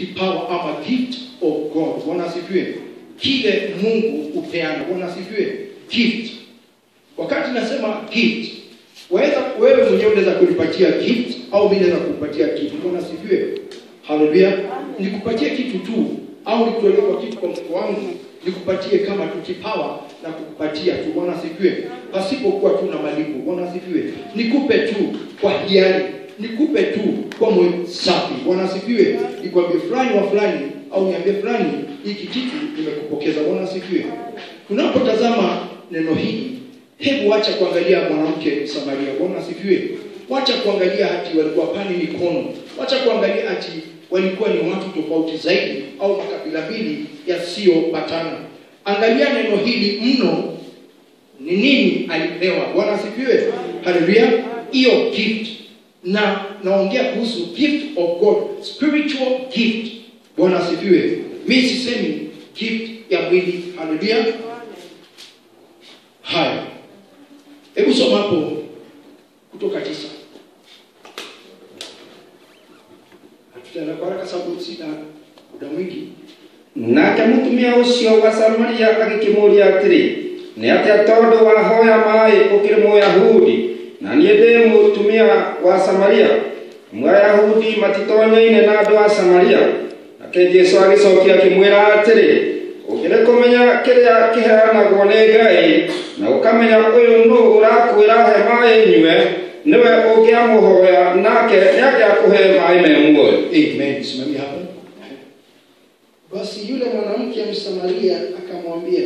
kipawa ama gift of God. Bwana asifiwe. Kile Mungu upeana. Bwana asifiwe. Gift. Wakati nasema gift, wewe mwenyewe unaweza kulipatia gift au mimi naweza kukupatia gift. Bwana asifiwe. Haleluya. Nikupatie kitu tu au nikutolee kwa kitu kwa mkono wangu, nikupatie kama tu kipawa na kukupatia tu. Bwana asifiwe. Pasipokuwa tu na malipo. Bwana asifiwe. Nikupe tu kwa hiari, nikupe tu kwa moyo safi. Bwana asifiwe. Nikwambie fulani wa fulani au niambie fulani hiki kitu nimekupokeza. Bwana asifiwe. Tunapotazama neno hili, hebu acha kuangalia mwanamke Samaria. Bwana asifiwe. Wacha kuangalia ati walikuwa pani mikono. Wacha kuangalia ati walikuwa ni watu tofauti zaidi au makabila mbili yasiyopatana. Angalia neno hili mno, ni nini alipewa. Bwana asifiwe. Haleluya. Hiyo gift, na naongea kuhusu gift of God, spiritual gift. Bwana asifiwe. Mimi sisemi gift ya mwili. Haleluya. Haya, hebu soma hapo Kutoka 9. Hatutana kwa sababu sina muda mwingi. Nake mutumia ucio wa Samaria agikimuria atiri, ni atia tondu wa hoya mai ukiri Muyahudi na nie ndi mutumia wa Samaria? Muyahudi matitonyaine na andu a Samaria. Nake Jesu agicokia akimwira atiri, ugire kumenya kiria kiheanagwo ni Ngai na ukamenya uyu nu urakwira he mai nywe, niwe ungiamuhoya nake niakuhe mai memuo. Amen. Simami hapa. Basi yule mwanamke Msamaria akamwambia,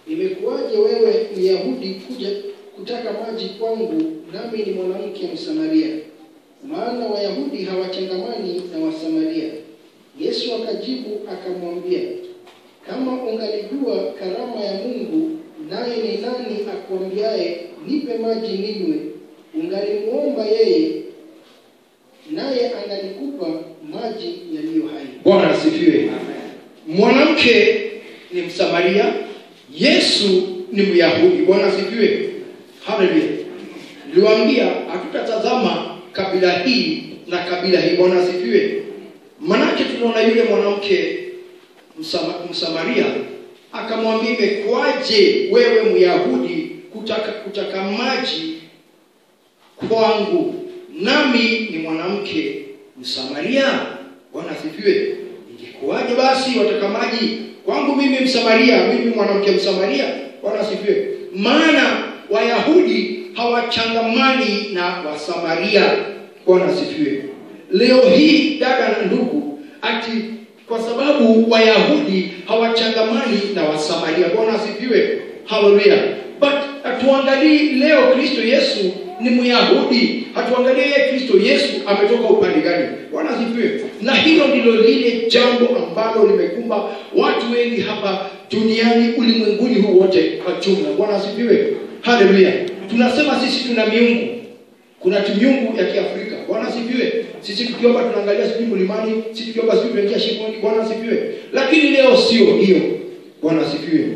imekuwaje wewe Myahudi kuja kutaka maji kwangu, nami ni mwanamke Msamaria? Maana Wayahudi hawachangamani na Wasamaria. Yesu akajibu akamwambia, kama ungalijua karama ya Mungu, naye ni nani akuambiaye nipe maji ninywe, ungalimuomba yeye, naye angalikupa maji yaliyo hai. Bwana asifiwe. Mwanamke ni Msamaria, Yesu ni Myahudi. Bwana asifiwe. Haleluya. Niliwaambia hatutatazama kabila hii na kabila hii. Bwana asifiwe. Manake tunaona yule mwanamke Msamaria akamwambia, imekwaje wewe Myahudi kutaka maji kwangu, nami ni mwanamke Msamaria? Bwana asifiwe. Ingekuwaje basi wataka maji kwangu mimi Msamaria, mimi mwanamke Msamaria? Bwana asifiwe. Maana Wayahudi hawachangamani na Wasamaria. Bwana asifiwe. Leo hii dada na ndugu, ati kwa sababu Wayahudi hawachangamani na Wasamaria. Bwana asifiwe. Haleluya. But atuangalie leo Kristo Yesu ni Myahudi, hatuangalie yeye Kristo Yesu ametoka upande gani. Bwana asifiwe. Na hilo ndilo lile jambo ambalo limekumba watu wengi hapa duniani, ulimwenguni huu wote kwa jumla. Bwana asifiwe. Haleluya. Tunasema sisi tuna miungu. Kuna miungu ya Kiafrika. Bwana asifiwe. Sisi tukiomba tunaangalia sisi mlimani, sisi tukiomba sisi tunaingia shimoni. Bwana asifiwe. Lakini leo sio hiyo. Bwana asifiwe.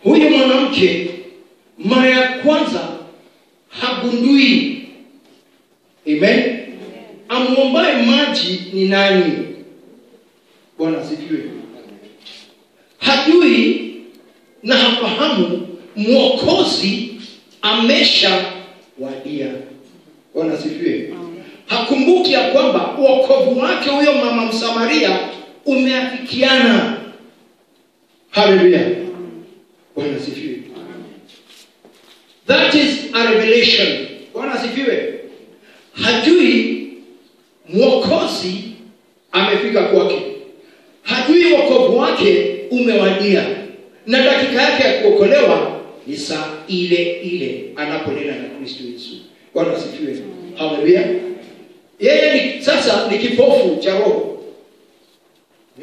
Huyu mwanamke mara ya kwanza hagundui, amen, amwombaye maji ni nani. Bwana asifiwe. Hajui na hafahamu Mwokozi amesha wadia. Bwana asifiwe. Hakumbuki ya kwamba wokovu wake huyo mama Msamaria umeafikiana. Haleluya. Bwana asifiwe. That is a revelation. Bwana asifiwe. Hajui Mwokozi amefika kwake. Hajui wokovu wake umewadia. Na dakika yake ya kuokolewa ni saa ile ile anaponena na Kristo Yesu. Bwana asifiwe. Haleluya. Yeye sasa ni kipofu cha roho.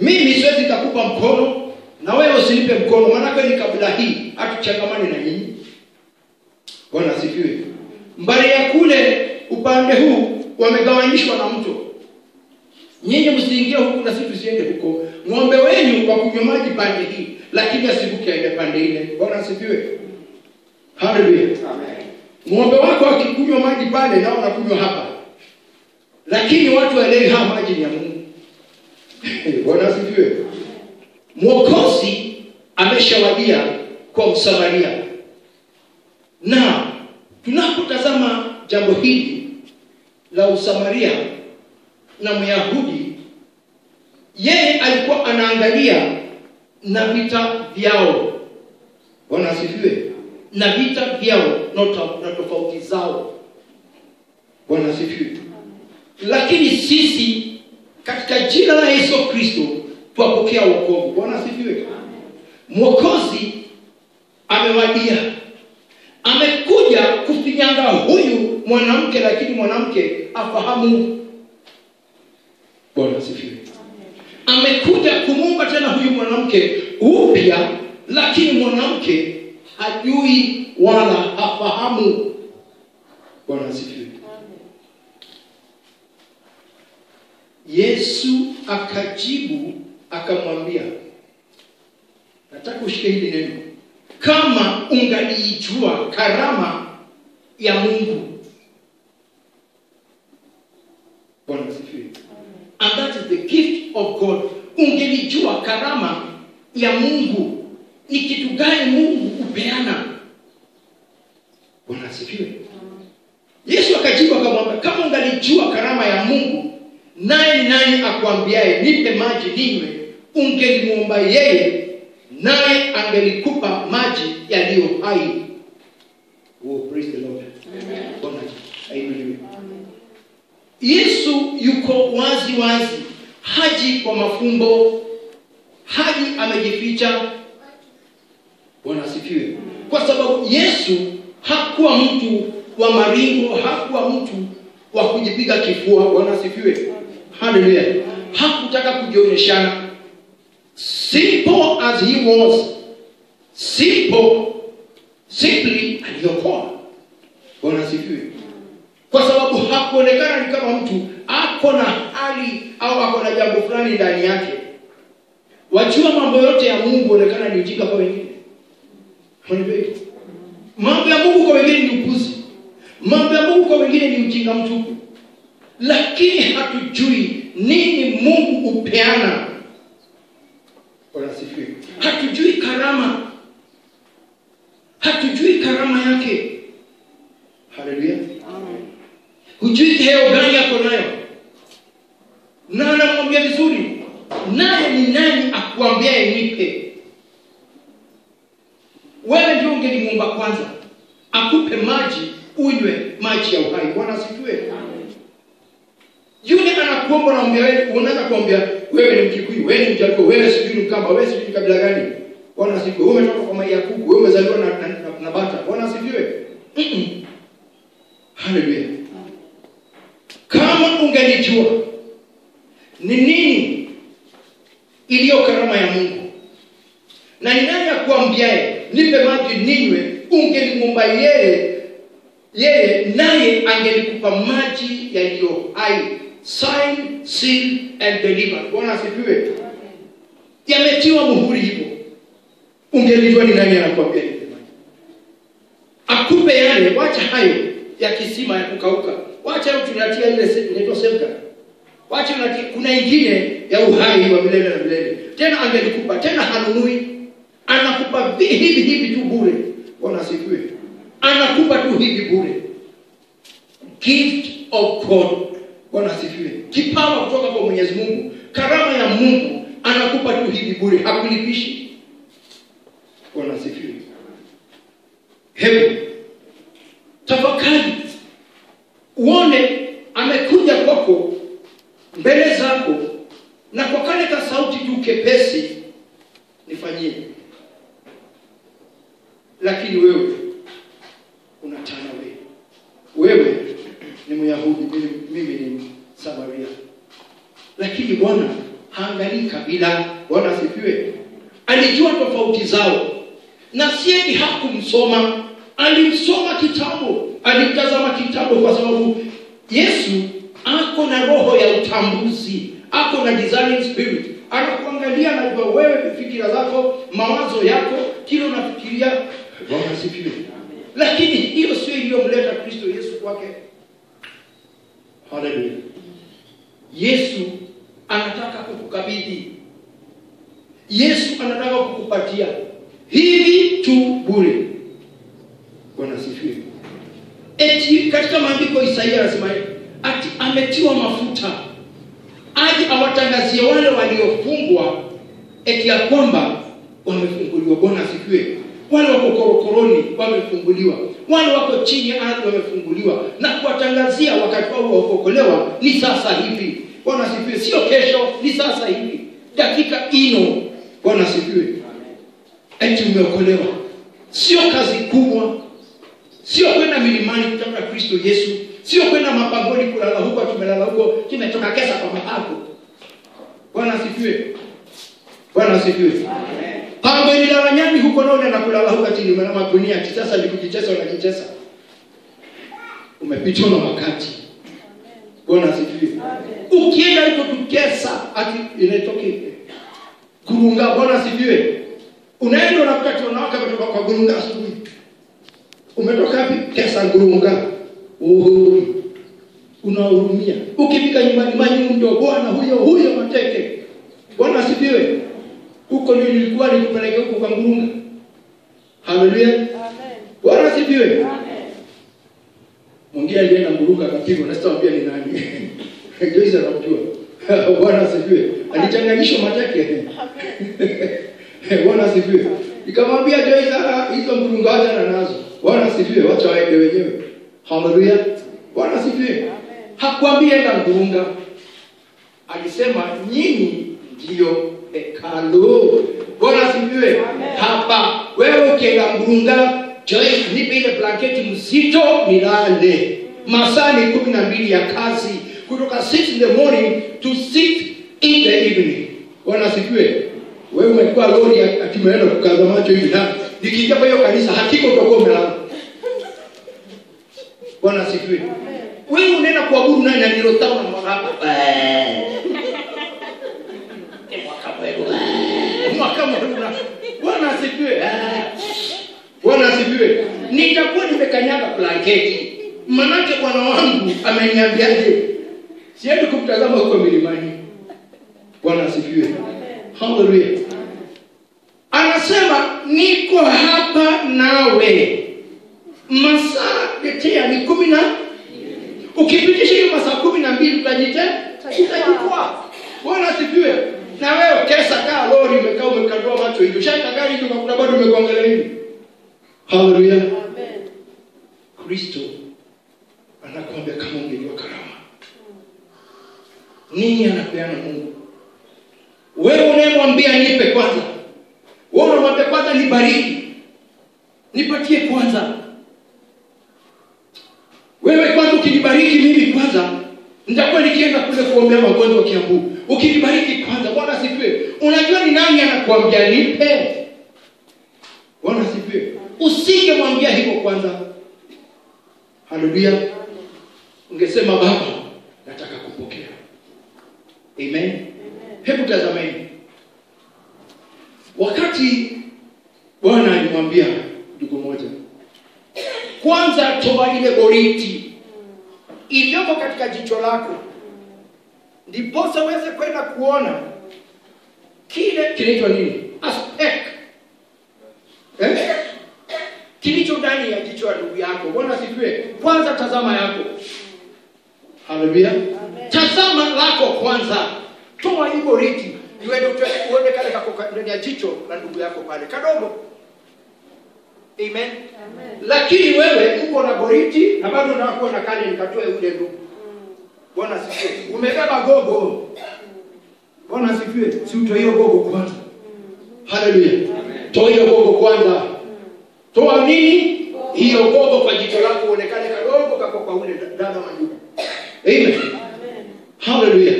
Mimi siwezi kukupa mkono na wewe usinipe mkono, maana ni kabla hii hatuchangamani na nyinyi. Bwana asifiwe. Mbali ya kule upande huu wamegawanyishwa na mto. Nyinyi msiingie huku na sisi tusiende huko. Ng'ombe wenu wa kunywa maji pande hii, lakini asivuke aende pande ile. Bwana asifiwe. Haleluya. Amen. Ng'ombe wako akikunywa maji pale nao wanakunywa hapa. Lakini watu waelewi haya maji ni ya Mungu. Bwana asifiwe. Mwokozi ameshawadia kwa Msamaria. Na tunapotazama jambo hili la Usamaria na Myahudi, yeye alikuwa anaangalia na vita vyao. Bwana asifiwe. Na vita vyao na tofauti zao. Bwana asifiwe. Lakini sisi katika jina la Yesu Kristo twapokea wokovu. Bwana asifiwe. Mwokozi amewadia. Amekuja kufinyanga huyu mwanamke, lakini mwanamke afahamu. Bwana asifiwe. Amekuja kumuumba tena huyu mwanamke upya, lakini mwanamke hajui wala hafahamu. Bwana asifiwe. Yesu akajibu akamwambia, nataka ushike hili neno, kama ungalijua karama ya Mungu. Bwana asifiwe. And that is the gift of God. Ungelijua karama ya Mungu, ni kitu gani Mungu upeana. Bwana asifiwe. Yesu akajibu akamwambia, kama ungalijua karama ya Mungu, naye nani akwambiaye nipe maji ninywe, ungelimuomba yeye, naye angelikupa maji yaliyo hai. Oh, praise the Lord. Amen. Bwana ainuliwe. Yesu yuko wazi wazi, haji kwa mafumbo, haji amejificha. Bwana asifiwe. Kwa sababu Yesu hakuwa mtu wa maringo, hakuwa mtu wa kujipiga kifua. Bwana asifiwe. Hallelujah. Hakutaka kujionyeshana. Simple as he was, simply aliokoa. Bwana asifiwe. Kwa sababu hakuonekana ni kama mtu ako na hali au ako na jambo fulani ndani yake. Wajua mambo yote ya Mungu onekana ni ujinga kwa wengine. Mambo ya Mungu kwa wengine ni upuzi. Mambo ya Mungu kwa wengine ni ujinga mtupu. Lakini hatujui nini Mungu upeana. Bwana asifiwe. Hatujui karama. Hatujui karama yake. Haleluya. Amen. Hujui heo gani yako nayo. Na anamwambia vizuri, naye ni nani akuambiaye nipe? Wewe ndio ungelimuomba kwanza akupe maji unywe, maji ya uhai. Bwana asifiwe. Amen. Yule anakuomba na mwambia wewe, unataka kuambia wewe ni Mkikuyu, wewe ni Mjaluo, wewe sijui ni Mkamba, wewe sijui ni kabila gani. Bwana asifiwe. Wewe umetoka kwa mai ya kuku, wewe umezaliwa na bata. Bwana asifiwe. Haleluya. Kama ungelijua ni nini iliyo karama ya Mungu, na ni nani akuambiaye nipe maji ninywe, ungelimuomba yeye naye angelikupa maji yaliyo hai. Sign, seal and deliver. Bwana asifiwe. Yametiwa muhuri hivyo. Ungelijua ni nani anakuambia nipe maji. Akupe yale, wacha hayo ya kisima ya kukauka. Wacha tunatia ile inaitwa semka. Wacha unatia kuna ingine ya uhai wa milele na milele. Tena angelikupa, tena hanunui. Anakupa hivi tu bure. Bwana asifiwe. Anakupa tu hivi bure. Gift of God. Bwana asifiwe. Kipawa kutoka kwa Mwenyezi Mungu. Karama ya Mungu anakupa tu hivi bure, hakulipishi. Bwana asifiwe. Hebu tafakari. Uone amekuja kwako mbele zako na kwa kale ka sauti tu kepesi, nifanyie. Lakini wewe unatana wewe ni Myahudi, mimi ni Samaria. Lakini Bwana haangalii kabila. Bwana asifiwe. Alijua tofauti zao. Na sieti hakumsoma, alimsoma kitabu, alitazama kitabu, kwa sababu Yesu ako na roho ya utambuzi, ako na discerning spirit. Anakuangalia na kwa wewe, fikira zako, mawazo yako, kile unafikiria. Bwana asifiwe. Lakini hiyo sio iliyomleta Kristo Yesu kwake. Haleluya. Yesu anataka kukukabidhi. Yesu anataka kukupatia hivi tu bure. Bwana sifiwe. Eti katika maandiko Isaia anasema ati ametiwa mafuta aje awatangazie wale waliofungwa eti ya kwamba wamefunguliwa. Bwana sifiwe. Wale wako korokoroni wamefunguliwa, wale wako chini ya ardhi wamefunguliwa, na kuwatangazia wakati wao wa kuokolewa ni sasa hivi. Bwana sifiwe. Sio kesho, ni sasa hivi, dakika ino. Bwana sifiwe. Eti umeokolewa. Sio kazi kubwa, sio kwenda milimani kutafuta Kristo Yesu, sio kwenda mapangoni kulala huko, tumelala huko, kimetoka kesa kwa mahapo. Bwana sifiwe. Bwana sifiwe. Pango ile la nyani huko nao na kulala huko chini na magunia, sasa ni kujitesa na kujitesa. Umepitwa na wakati. Bwana sifiwe. Ukienda huko kukesa ati inatoka kurunga. Bwana sifiwe. Unaenda unakuta wanawake kutoka kwa kurunga asubuhi. Umetoka wapi? Kesa kurunga. Unahurumia. Ukifika nyumbani manyundo, bwana huyo mateke. Bwana sifiwe. Huko ndio nilikuwa nikupeleke huko kwa ngurunga. Haleluya. Amen. Bwana sifiwe. Amen. Mwingine alienda ngurunga akapigwa, na sitawaambia ni nani. Joyce anamjua. Bwana sifiwe. Alichanganyishwa mateke. Amen. Bwana sifiwe. Nikamwambia Joyce, hizo ngurunga acha nazo. Bwana sifiwe, wacha waende wenyewe. Haleluya. Bwana sifiwe. Amen. Hakuambia enda ngurunga. Alisema nyinyi ndio hekalu. Bwana sifiwe. Hapa wewe ukienda ngurunga, Joyce nipe ile blanketi mzito nilale. Masaa ni 12 ya kazi, kutoka 6 in the morning to 6 in the evening. Bwana sifiwe. Wewe umekuwa lori atimeenda kukaza macho hivi na nikija kwa hiyo kanisa hakika utakuwa umelala. Bwana sifiwe. Wewe unaenda kuabudu nani na nilo tauna mwaka. Mwaka mwana. Bwana sifiwe. Bwana sifiwe. Nitakuwa nimekanyaga blanketi. Manake bwana wangu ameniambiaje? Siendi kumtazama huko milimani. Bwana sifiwe. Haleluya. Anasema niko hapa nawe. Masaa yetea ni 10. Ukipitisha hiyo masaa 12 utajitoa. Bwana sifiwe. Na wewe kesa kaa lori umekaa umekatoa macho hivi. Shaka gari hizo kuna bado umekuangalia hivi. Haleluya. Amen. Kristo anakuambia kama ungejua karama. Nini anapeana Mungu? Wewe unayemwambia nipe kwanza. Wewe unamwambia kwanza nibariki. Nipatie kwanza. Wewe kwanza ukinibariki mimi kwanza, nitakuwa nikienda kule kuombea magonjwa Kiambu. Ukinibariki kwanza, Bwana sifiwe. Unajua ni nani anakuambia nipe? Bwana sifiwe. Usingemwambia hivyo kwanza. Haleluya. Ungesema Baba, nataka kupokea. Amen. Hebu tazameni. Wakati Bwana alimwambia ndugu mmoja, kwanza toa ile boriti iliyoko katika jicho lako, ndipo uweze kwenda kuona kile kinaitwa nini? Aspect. Kilicho ndani ya jicho la ndugu yako. Bwana sifiwe. Kwanza tazama yako. Haleluya. Tazama lako kwanza. Toa hiyo boriti. Uende kale kako ndani ya jicho la ndugu yako pale kadogo. Amen. Lakini wewe uko na boriti na bado unakuwa na kale nikatoe ule ndugu. Bwana sifiwe. Umebeba gogo. Bwana sifiwe. Si utoe hiyo gogo kwanza. Haleluya. Toa hiyo gogo kwanza. Toa nini? Hiyo gogo kwa jicho lako uonekane kadogo kako kwa ule dada mandugu. Amen. Haleluya.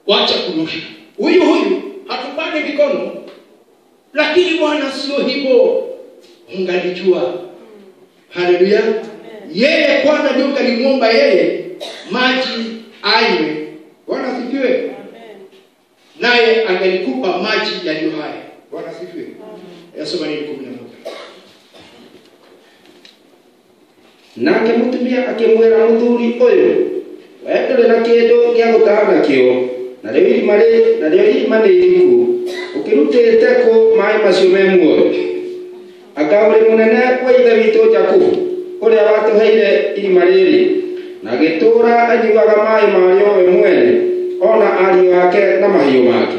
Wacha kunusha. Huyu hatupande mikono. Lakini Bwana sio hivyo. Ungalijua. Haleluya. Yeye kwanza ndio kalimuomba yeye maji anywe. Bwana sifiwe. Naye angelikupa maji yaliyo hai. Bwana sifiwe. Yasoma nini 11. Nake mutumia akimwera muthuri uyu Wendele na kindu gya gutahana kio na rĩu irima nĩ iriku ukirutĩte kũ maĩ macio me muoyo anga ũrĩ mũnene wa ithe witũ Jakubu ũrĩa watũheire irima rĩrĩ na gĩtũũra anyuaga maĩ marĩo we mwene ona ariũ ake na mahiũ make.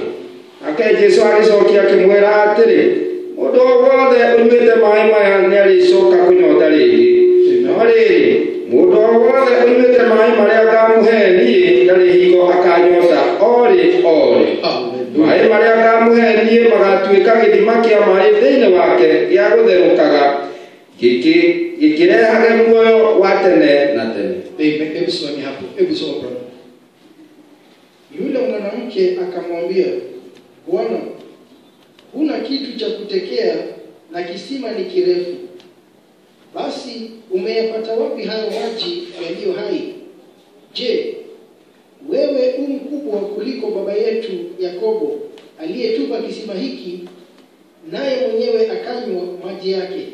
Nake Jesũ agĩcokia akĩmwĩra atĩrĩ, mũndũ o wothe ũnyuĩte maĩ maya nĩarĩcoka kũnyota rĩngĩ, no rĩrĩ mũndũ o wothe ũnyuĩte maĩ marĩa ngamũhe niĩ ndarĩ hingo akanyota orĩ. Maĩ marĩa ngamũhe niĩ magatuĩka gĩthima kĩa maĩ thĩinĩ wake gĩa gũtherũkaga gĩkĩrehage muoyo wa tene na tene. Hebu simami hapo. Hebu soma brother. Yule mwanamke akamwambia, Bwana, huna kitu cha kutekea na kisima ni kirefu. Basi umeyapata wapi hayo maji yaliyo hai? Je, wewe mkubwa kuliko baba yetu Yakobo aliyetupa kisima hiki, naye mwenyewe akanywa maji yake,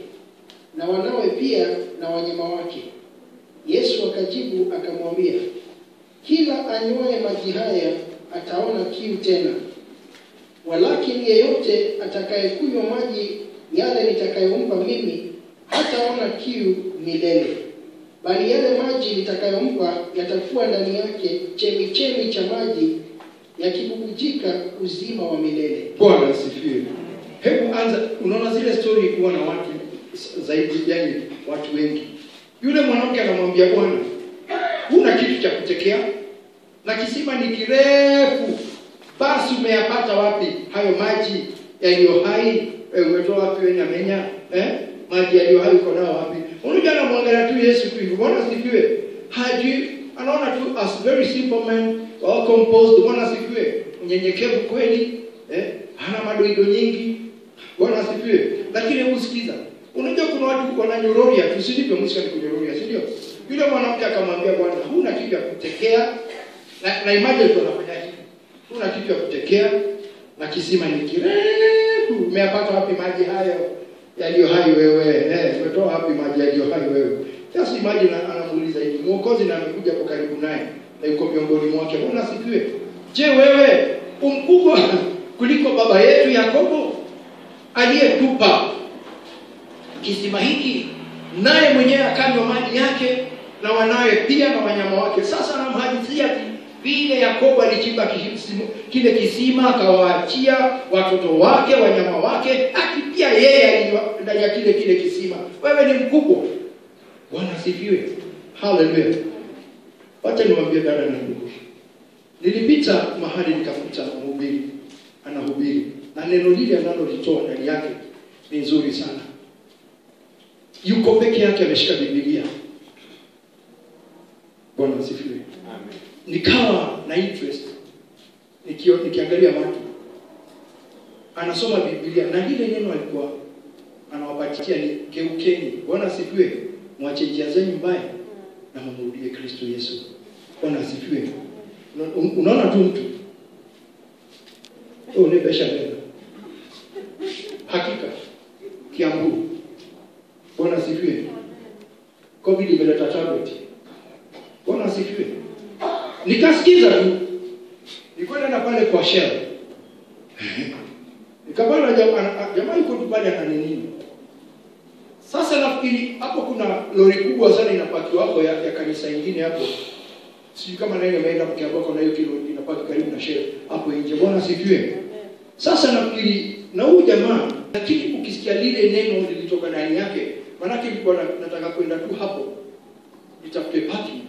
na wanawe pia na wanyama wake? Yesu akajibu akamwambia, kila anywaye maji haya ataona kiu tena, walakini yeyote atakayekunywa maji yale nitakayompa mimi hataona kiu milele, bali yale maji nitakayompa yatakuwa ndani yake chemichemi cha maji yakibubujika uzima wa milele. Bwana asifiwe. Hebu anza, unaona zile story kuwa na watu zaidi, yani watu wengi. Yule mwanamke anamwambia Bwana, huna kitu cha kutekea na kisima ni kirefu, basi umeyapata wapi hayo maji yaliyo hai? Umetoa wapi wewe nyamenya? Maji yaliyo hai uko nao wapi? Unajua anamwangalia tu Yesu tu hivyo. Bwana asifiwe. Haji anaona tu as very simple man, well composed. Bwana asifiwe. Unyenyekevu kweli, hana madoido nyingi. Bwana asifiwe. Lakini hebu sikiza. Unajua kuna watu wananyororia, tusilipe mwisho ni kunyororia, si ndio? Yule mwanamke akamwambia Bwana, huna kitu cha kutekea na imagine tu anafanya hivi. Huna kitu cha kutekea na kisima ni kirefu. Umeyapata wapi maji hayo yaliyo hai wewe? Umetoa wapi maji yaliyo hai wewe? Sasa imagine anamuuliza hivi. Mwokozi na amekuja kwa karibu naye na yuko miongoni mwake. Bwana asifiwe. Je, wewe umkubwa kuliko baba yetu Yakobo aliyetupa kisima hiki, naye mwenyewe akanywa maji yake na wanawe pia na wanyama wake? Sasa anamhadithia vile Yakobo alichimba kile kisima akawaachia watoto wake, wanyama wake, akipia yeye ndani ya kile kisima. Wewe ni mkubwa. Bwana asifiwe. Hallelujah. Wacha niwaambie dada na ndugu. Nilipita mahali nikakuta mhubiri anahubiri na neno lile analolitoa ndani yake ni nzuri sana. Yuko peke yake ameshika Biblia. Bwana asifiwe. Amen. Nikawa na interest nikiangalia watu anasoma Biblia na lile neno alikuwa anawapatia ni geukeni. Bwana asifiwe. Mwache njia zenu mbaya na mrudie Kristo Yesu. Bwana asifiwe. Unaona tu mtu ni besha neno. Hakika Kiambu. Bwana asifiwe. COVID imeleta tablet. Bwana asifiwe. Nikasikiza tu. Nikwenda na pale kwa Shell. Nikapata jamaa yuko tu pale ana nini. Sasa nafikiri hapo kuna lori kubwa sana inapaki hapo ya kanisa nyingine hapo. Sijui kama nani ameenda kwa Kiambako na hiyo kilo inapaki karibu na Shell hapo nje. Bwana asifiwe. Sasa nafikiri na huyu jamaa, lakini ukisikia lile neno lilitoka ndani yake, maana nilikuwa nataka kwenda tu hapo nitafute parking.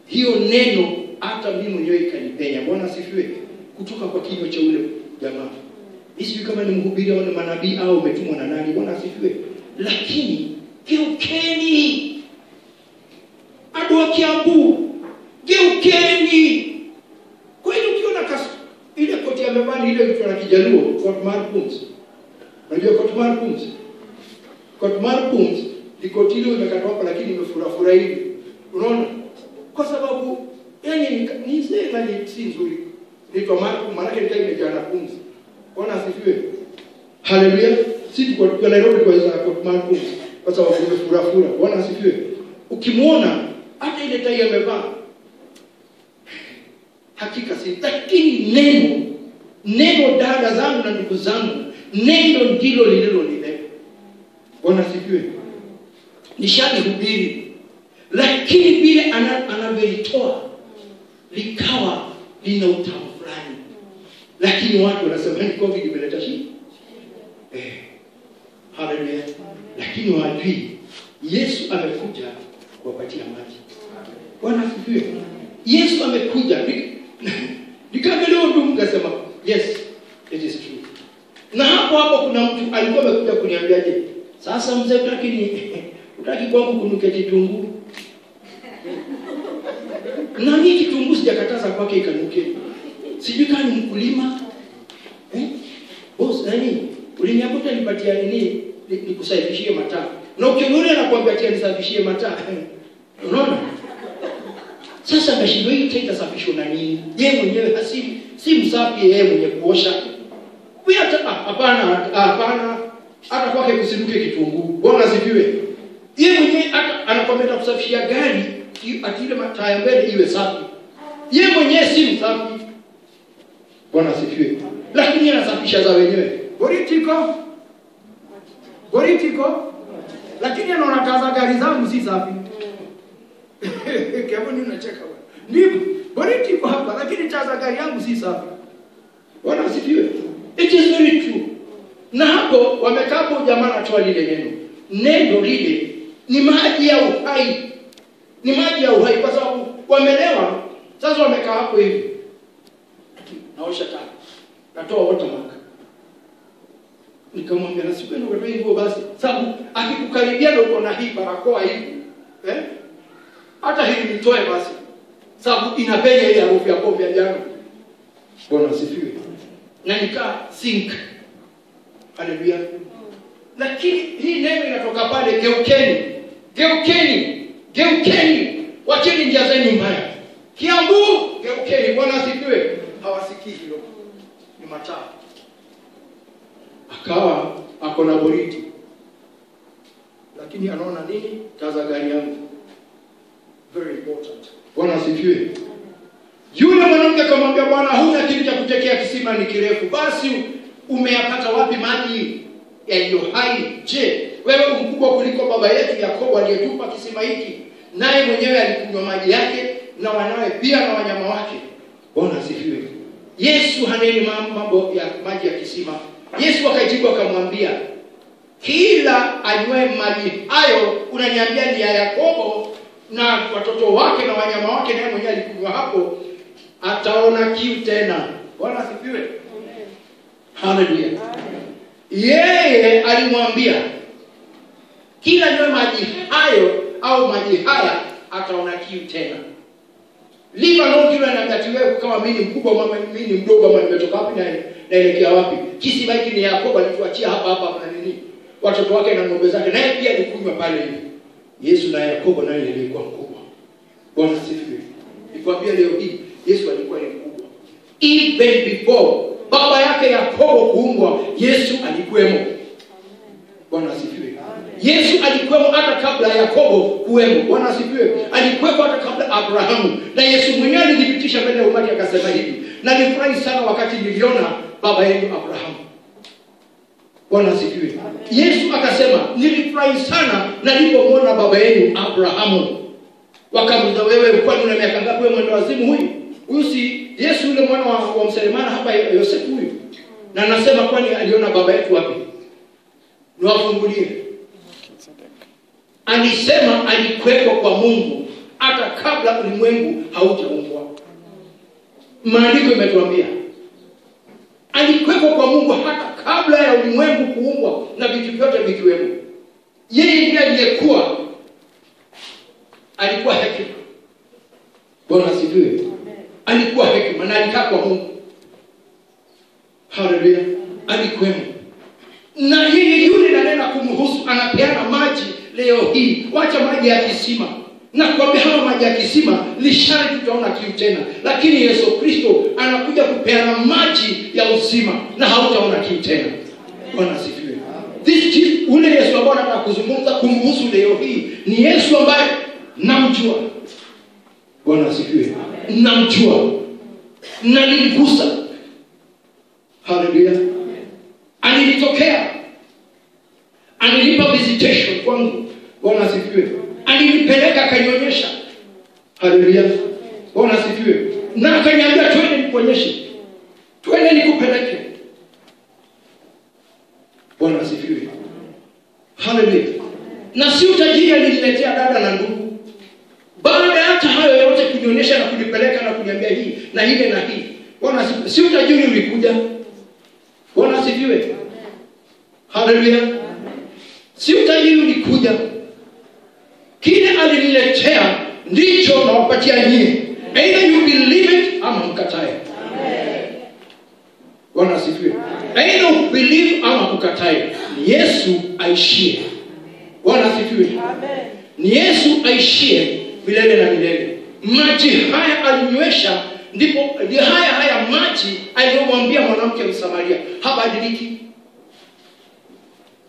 Hiyo neno hata mimi mwenyewe ikanipenya. Bwana asifiwe. Kutoka kwa kinywa cha ule jamaa. Sijui kama ni mhubiri au ni manabii au umetumwa na nani. Bwana asifiwe. Lakini geukeni. Adwa Kiambu. Geukeni. Kwani ukiona ile koti ya mbani ile mtu ana Kijaluo, Kot Marpums. Unajua Kot Marpums? Kot Marpums ni koti ile imekatwa hapa lakini imefura hivi. Unaona? Kwa sababu yani ni sema ni si nzuri. Nitwa Marpum maana yake imejaa na pumzi. Bwana asifiwe. Haleluya. Sisi kwa Nairobi kwa hizo Kot Marpums kwa sababu imefura. Bwana asifiwe. Ukimuona hata ile tai amevaa hakika si, lakini neno dada zangu na ndugu zangu, neno ndilo lililonibeba. Bwana asifiwe. Nishahubiri, lakini vile anavyoitoa likawa lina utamu fulani, lakini watu wanasema ni COVID imeleta shida. Haleluya. Lakini wajui Yesu amekuja kuwapatia maji. Bwana asifiwe. Yesu amekuja. Nikaangalia ndugu nikasema, yes, it is true. Na hapo kuna mtu alikuwa amekuja kuniambiaje, sasa mzee utaki kwangu kunuke kitunguu? Na mimi kitunguu sijakataza kwake ikanuke. Sijui kama ni mkulima. Boss nani? Uliniambia nipatia nini? Nikusafishie mataa. Na ukiongea anakuambia ati nisafishie mataa. Unaona? Sasa nashindo hii itasafishwa na nini? Yeye mwenyewe si msafi, yeye mwenye kuosha. Wewe hapana. Hata kwake kusinuke kitunguu. Bwana asifiwe. Yeye mwenyewe anakwambia kusafishia gari ati ile mataa ya mbele iwe safi. Yeye mwenyewe si msafi. Bwana asifiwe. Lakini anasafisha za wenyewe. Boritiko. Lakini anaona kaza gari zangu si safi. Kama nini unacheka bwana? Ndipo boritiko hapa, lakini kaza gari yangu si safi. Bwana asifiwe. It is very true. Na hapo wamekaa hapo, jamaa anatoa lile neno lile ni maji ya uhai. Ni maji ya uhai, kwa sababu wamelewa. Sasa wamekaa hapo hivi, naosha taa, natoa watermark. Nikamwambia nasipenda kwa hivyo basi, sababu akikukaribia ndio uko na hii barakoa hivi, hata hivi nitoe basi, sababu inapenya ile harufu ya pombe ya jana. Bwana asifiwe. Na nikaa sink. Haleluya. Lakini hii neno inatoka pale, geukeni, wacheni njia zenu mbaya. Kiambu, geukeni. Bwana asifiwe. Hawasikii hilo. Ni mataa. Akawa akona boriti, lakini anaona nini? Kaza gari yangu. Very important. Bwana asifiwe. Yule mwanamke akamwambia, Bwana, huna kitu cha kutekea, kisima ni kirefu. Basi umeyapata wapi maji yaliyo hai? Je, wewe mkubwa kuliko baba yetu Yakobo aliyetupa kisima hiki, naye mwenyewe alikunywa maji yake na wanawe pia na wanyama wake? Bwana asifiwe. Yesu haneni mambo ya maji ya kisima. Yesu akajibu akamwambia, kila anywe maji hayo unaniambia ni ya Yakobo na watoto wake na wanyama wake, naye mwenyewe alikunywa hapo, ataona kiu tena. Bwana asifiwe. Haleluya. Yeye alimwambia, kila anywe maji hayo au maji haya ataona kiu tena. Liva no kila anangatiwe kama mimi mkubwa, mama mimi mdogo, mama nimetoka wapi na naelekea wapi? Kisima hiki ni Yakobo alituachia hapa na nini? Watoto wake na ng'ombe zake, naye pia alikunywa pale hivi. Yesu na Yakobo naye alikuwa mkubwa. Bwana asifiwe. Nikwambia leo hii Yesu alikuwa ni mkubwa. Even before baba yake Yakobo kuumbwa, Yesu alikuwemo. Bwana asifiwe. Yesu alikuwemo hata kabla Yakobo kuwemo. Bwana asifiwe. Alikuwepo hata kabla Abrahamu. Na Yesu mwenyewe alithibitisha mbele ya umati akasema hivi, na nilifurahi sana wakati niliona baba yenu Abrahamu. Bwana asifiwe. Yesu akasema, nilifurahi sana nilipomwona baba yenu Abrahamu. Wakamuuliza, wewe kwani una miaka ngapi, wewe mwenda wazimu huyu? Huyu si Yesu yule mwana wa mseremala hapa, Yosefu huyu? Na anasema kwani aliona baba yetu wapi? Niwafungulie. Alisema alikuwepo kwa Mungu hata kabla ulimwengu haujaumbwa. Maandiko imetuambia alikuwepo kwa Mungu hata kabla ya ulimwengu kuumbwa na vitu vyote vikiwemo. Yeye ndiye aliyekuwa, alikuwa hekima. Bwana asifiwe. Alikuwa hekima na alikaa kwa Mungu. Haleluya. Alikuwemo. Na yeye yule nanena kumhusu anapeana maji leo hii. Wacha maji ya kisima. Na kwambia hawa maji ya kisima lishari tutaona kiu tena. Lakini Yesu Kristo anakuja kupeana maji ya uzima na hautaona kiu tena. Bwana asifiwe. Ule Yesu ambaye nataka kuzungumza kumhusu leo hii ni Yesu ambaye namjua. Bwana asifiwe. Namjua. na niligusa. Haleluya. Alinitokea, alinipa visitation kwangu. Bwana asifiwe. Alinipeleka akanionyesha. Haleluya. Bwana asifiwe. Na akaniambia twende nikuonyeshe, twende nikupeleke. Bwana asifiwe. Haleluya. Na si utajiri aliniletea dada na ndugu. Baada hata hayo yote kunionyesha na kunipeleka na kuniambia hii na ile na hii. Bwana asifiwe. Si utajiri ulikuja. Bwana asifiwe. Haleluya. Si utajiri ulikuja. Kile aliniletea ndicho nawapatia nyinyi. Either you believe it ama mkatae. Bwana asifiwe. Either you believe ama mkatae. Ni Yesu aishie. Bwana asifiwe. Amen. Ni Yesu aishie milele na milele. Maji haya alinywesha, ndipo haya maji aliyomwambia mwanamke Msamaria habadiliki.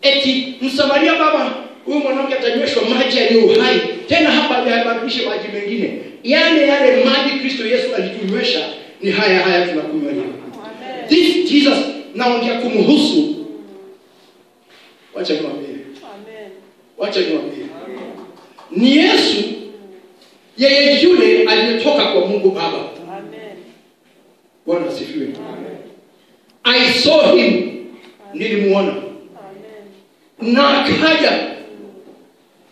Eti Msamaria, baba, huyu mwanamke atanyweshwa maji yaliyo hai, tena hapa hajabadilisha maji mengine. Yale maji Kristo Yesu alitunywesha ni haya tunakunywa leo. This Jesus naongea kumhusu. Wacha niwaambie. Amen. Wacha niwaambie. Ni Yesu yeye yule aliyetoka kwa Mungu Baba. Amen. Bwana asifiwe. Amen. I saw him. Nilimuona. Amen.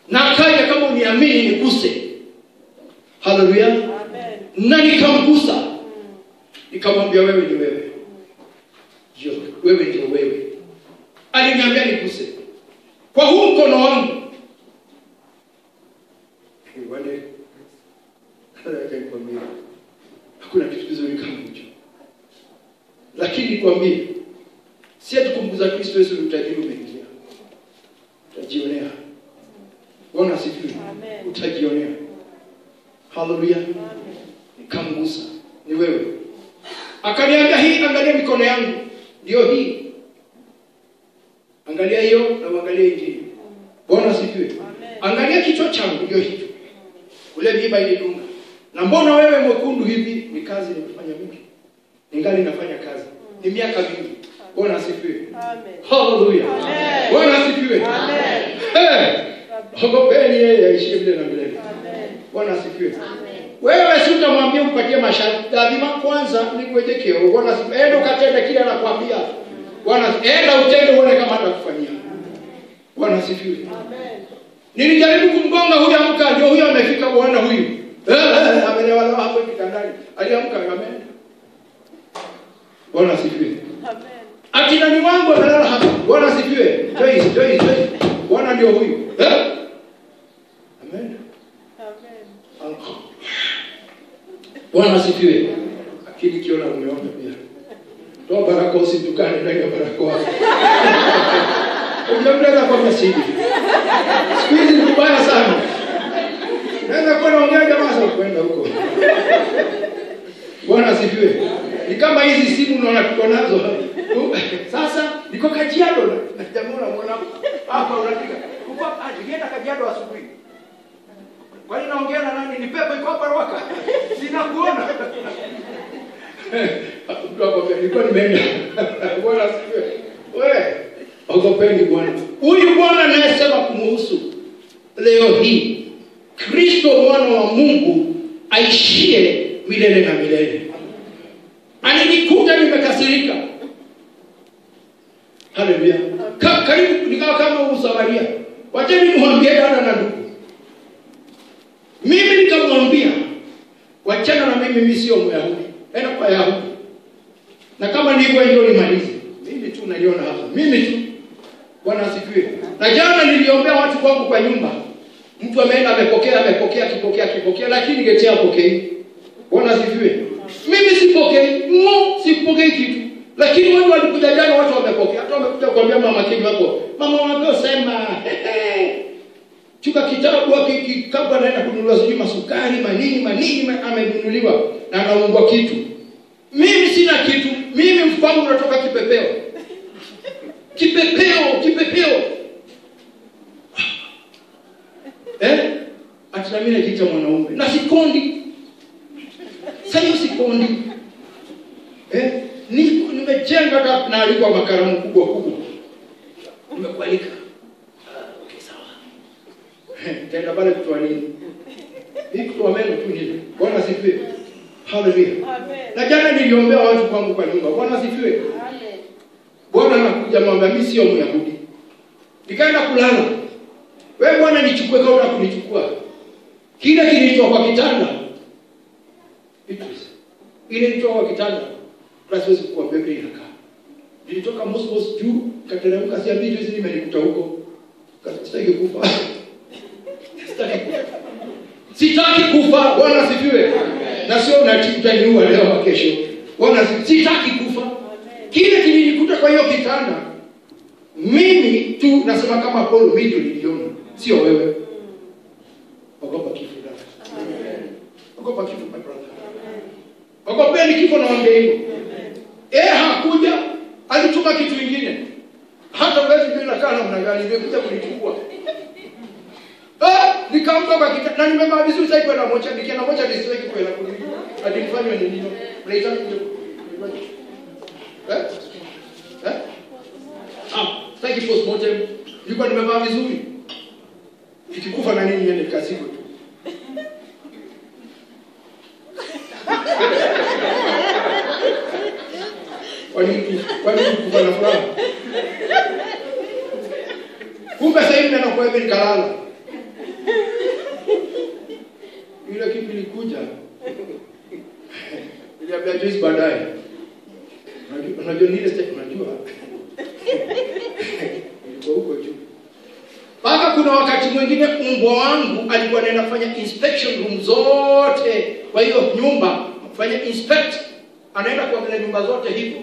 Na akaja kama uniamini niguse. Haleluya. Amen. Na nikamgusa. Nikamwambia wewe ni wewe. Wewe ndio wewe. Aliniambia niguse. Kwa huu mkono wangu. Wale. Hakuna kitu kizuri kama hicho. Lakini nikwambie, si atukumbuza Kristo Yesu utajiri umeingia. Utajionea. Bwana asifiwe. Utajionea. Haleluya. Nikamgusa. Ni wewe. Akaniambia hii, angalia mikono yangu. Ndio hii. Angalia hiyo na angalia hii. Bwana asifiwe. Angalia kichwa changu, ndio hicho. Ule miba ilidunga. Na mbona wewe mwekundu hivi? Ni kazi nimefanya mingi. Ningali nafanya kazi. Ni miaka mingi. Bwana asifiwe. Amen. Haleluya. Bwana asifiwe. Amen. Ogopeni yeye aishie milele na milele. Amen. Bwana asifiwe. Amen. Wewe si utamwambia umpatie masharti. Lazima kwanza nikuwekee. Bwana asifiwe. Enda ukatende kile anakuambia. Bwana, enda utende uone kama atakufanyia. Bwana asifiwe. Amen. Nilijaribu kumgonga huyu amka, ndio huyu amefika bwana huyu. Amelewa hapo kitandani. Aliamka amen. Bwana asifiwe. Amen. Ati nani wangu analala hapa. Bwana asifiwe. Joyce. Bwana ndio huyu. Amen. Amen. Bwana asifiwe. Lakini kiona umeona pia. Toa baraka usitukane ndani ya barakoa. Unamleta kwa msidi. Siku hizi ni mbaya sana. Naweza kuwa naongea jamaa sasa kwenda huko. Bwana asifiwe. Ni kama hizi simu unaona tuko nazo. Sasa niko Kajiado na jamaa unaona hapa unafika. Uko ajienda Kajiado asubuhi. Kwa nini naongea na nani? Ni pepo iko hapa Ruaka. Sina kuona. Nilikuwa nimeenda. Bwana asifiwe. Wewe ogopeni Bwana. Huyu Bwana anayesema kumhusu leo hii, Kristo mwana wa Mungu aishie milele na milele. Alinikuta nimekasirika. Haleluya. Karibu nikawa kama Msamaria. Wacha nimwambie dada na ndugu. Mimi nikamwambia, wachana na mimi sio Myahudi. Enda kwa Yahudi. Na kama ndivyo ndio nimalize. Mimi tu naliona hapa. Mimi tu. Bwana asifiwe. Na jana niliombea watu kwangu kwa nyumba. Mtu ameenda akipokea lakini getea apokei. Bwana asifiwe. Mimi sipokei kitu. Lakini watu walikuja jana watu wamepokea. Hata wamekuja kuambia mama kingi hapo. Mama wako sema chuka kitabu kikapa naenda kununua sijui masukari manini amenunuliwa na anaungwa kitu. Mimi sina kitu. Mimi mfamu unatoka kipepeo. Kipepeo. Ati na mimi najiita mwanaume. Na sikondi. Sasa sikondi. nimejenga na alikuwa makaramu kubwa kubwa. Nimekualika. Okay, sawa. Tenda pale kutoa nini? Hii kutoa meno tu nini? Bwana asifiwe. Haleluya. Amen. Na jana niliombea watu kwangu kwa nyumba. Bwana asifiwe. Amen. Bwana anakuja mwambia mimi sio Myahudi. Nikaenda kulala. Wewe Bwana nichukue kama unakunichukua. Kile kilitoka kwa kitanda. Ile ilitoka kwa kitanda. Siwezi kukuambia vile inakaa. Nilitoka mosmos juu, kateremka siambii hizi nimenikuta huko. Sitaki kufa. Sitaki kufa. Bwana asifiwe. Na sio unataniua leo au kesho. Bwana sitaki kufa. Kile kilinikuta kwa hiyo kitanda. Mimi tu nasema kama Paulo mimi ndio niliona. Sio wewe. Ogopa kifo dada. Amen. Ogopa kifo my brother. Amen. Ogopa kifo na waambie hivyo. Hakuja alituma kitu kingine. Hata wewe ndio unakaa namna gani nimekuja kunichukua. Nikaamka kwa kitanda na nimevaa vizuri sasa kwa mocha nikiana mocha nisiweki kwa la kuni. Alinifanya nini? Unaitaka sasa postmortem nilikuwa nimevaa vizuri. Nikikufa na nini niende kazini tu. Kwani kufa na furaha. Kumbe sasa hivi ndio kwa hivi nikalala. Ile kitu ilikuja. Niliambia Joyce baadaye. Unajua nile step unajua. Nilikuwa huko juu. Paka kuna wakati mwingine mbwa wangu alikuwa anaenda kufanya inspection room zote. Kwa hiyo nyumba kufanya inspect. Anaenda kuangalia nyumba zote hivyo.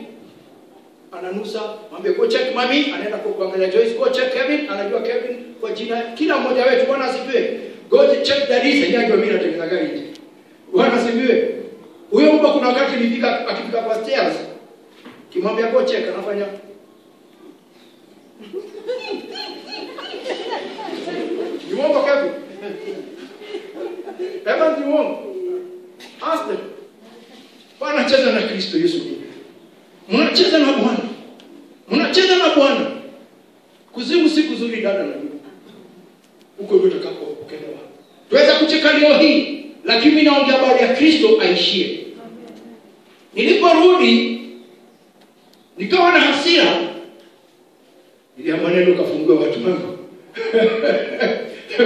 Ananusa, mwambie go check mami, anaenda kuangalia Joyce, go check Kevin, anajua Kevin kwa jina kila mmoja wetu. Bwana asifiwe. Go check Darisa, yeye mimi natengeneza gari. Bwana asifiwe. Huyo mbwa kuna wakati akifika kwa stairs. Kimwambia go check anafanya. You want to Kevin? Kevin you want? Ask them. Bwana cheza na Kristo Yesu. Mnacheza na Bwana. Mnacheza na Bwana. Kuzimu siku nzuri dada na mimi. Huko ndio tutakapokelewa. Tuweza kucheka leo hii, lakini mimi naongea habari ya Kristo aishie. Niliporudi nikawa na hasira. Ile maneno kafungua watu wangu.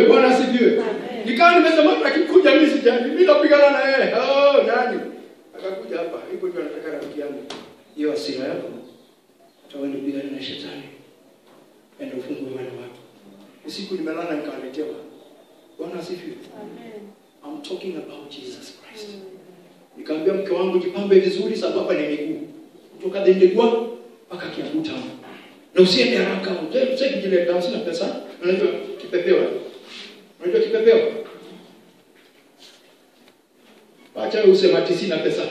Bwana asifiwe. Nikawa nimesema akikuja mimi sijani. Mimi napigana na yeye. Nani? Akakuja hapa. Hiyo ndio anataka rafiki yangu. Hiyo hasira yako utaenda kupigana na shetani. Enda ufungue wale watu. Usiku nimelala nikaletewa. Bwana asifiwe. Amen. I'm talking about Jesus Christ. Nikamwambia mke wangu jipambe vizuri sababu hapa ni miguu. Kutoka Dendegwa mpaka Kiambuta. Na usiende haraka. Usije kujileta sina pesa. Unajua kipepeo. Unajua kipepeo? Acha useme ati sina pesa.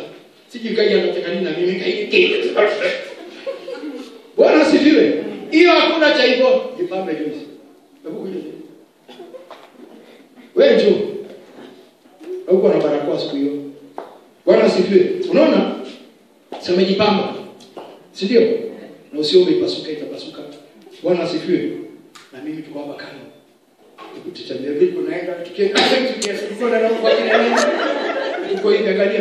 Sijikai anataka nini na mimi kaike. Bwana asifiwe. Hiyo hakuna cha hivyo. Jipambe juzi. Hebu kuja. Wewe njoo. Huko na barakoa siku hiyo. Bwana asifiwe. Unaona? Sema jipamba. Si ndio? Na usiombe ipasuke itapasuka. Bwana asifiwe. Na mimi tuko hapa kando. Tukutembea vipi unaenda tukienda tuko na kwa nini? Uko hivi angalia.